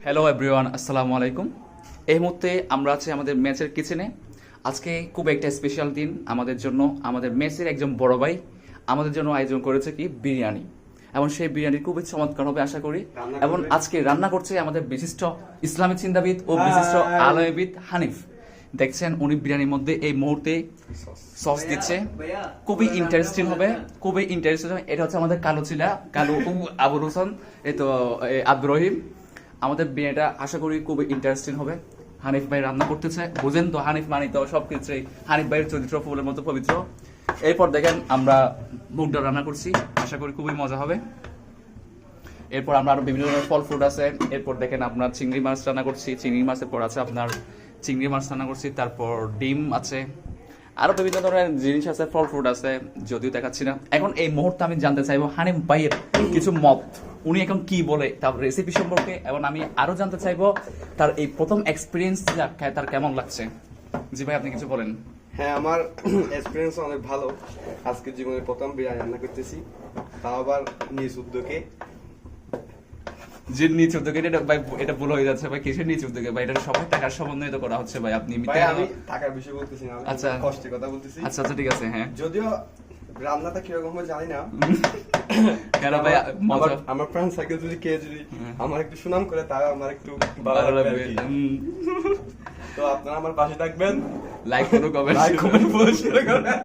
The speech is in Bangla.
হ্যালো এভরিওয়ান, আসসালামু আলাইকুম। এই মুহূর্তে আমরা আছি আমাদের ম্যাচের কিচেনে। আজকে খুব একটা স্পেশাল দিন আমাদের জন্য। আমাদের মেসের একজন বড় ভাই আমাদের জন্য আয়োজন করেছে কি বিরিয়ানি, এবং সেই বিরিয়ানি খুবই চমৎকার হবে আশা করি। এবং আজকে রান্না করছে আমাদের বিশিষ্ট ইসলামী চিন্তাবিদ ও বিশিষ্ট আলমবিদ হানিফ। দেখছেন উনি বিরিয়ানির মধ্যে এই মুহূর্তে সস দিচ্ছে, খুবই ইন্টারেস্টিং হবে, খুবই ইন্টারেস্টিং হবে। এটা হচ্ছে আমাদের কালো চিলা, কালো আবুল হোসেন, এই তো আব্দুর রহিম। আমাদের বিয়েটা আশা করি খুবই ইন্টারেস্টিং হবে। হানিফ ভাই রান্না করতেছে, বুঝেন তো হানিফ মানি তো সবকিছুই হানিফ ভাইয়ের চরিত্র ফুলের মতো পবিত্র। এরপর দেখেন আমরা মুগ ডাল রান্না করছি, আশা করি খুবই মজা হবে। এরপর আমরা আরো বিভিন্ন ধরনের ফল ফ্রুট আছে। এরপর দেখেন আপনার চিংড়ি মাছ রান্না করছি, চিংড়ি মাছের পর আছে আপনার চিংড়ি মাছ রান্না করছি, তারপর ডিম আছে, আরো বিভিন্ন ধরনের জিনিস আছে, ফল ফ্রুট আছে, যদিও দেখাচ্ছি না। এখন এই মুহূর্তে আমি জানতে চাইবো হানিফ ভাইয়ের কিছু মত, উনি এখন কি বলে তার রেসিপি সম্পর্কে, এবং আমি আরো জানতে চাইবো তার এই প্রথম এক্সপিরিয়েন্স তার কেমন লাগছে। জি ভাই, আপনি কিছু বলেন। হ্যাঁ, আমার এক্সপিরিয়েন্স অনেক ভালো। আজকে জীবনের প্রথম বিরিয়ানি রান্না করতেছি, তাও আবার নিজ উদ্যোগে। যে নিচ উদ্যোগে, এটা ভাই এটা ভুল হয়ে যাচ্ছে ভাই। কিসের নিচ উদ্যোগে ভাই? এটা সবাই টাকার সমন্বয় করা হচ্ছে ভাই। আপনি ভাই আমি টাকার বিষয় বলতেছি না, আমি আচ্ছা কষ্টের কথা বলতেছি। আচ্ছা আচ্ছা, ঠিক আছে। হ্যাঁ, যদিও রান্নাটা কিরকম হবে জানি না, কেন ভাই মজা আমার ফ্রেন্ড সার্কেল যদি কে যদি আমার একটু সুনাম করে, তাও আমার একটু ভালো ভালো লাগবে লাগবে। আর কি। তো আপনারা আমার পাশে থাকবেন, লাইক করুন, কমেন্ট লাইক কমেন্ট শেয়ার করবেন।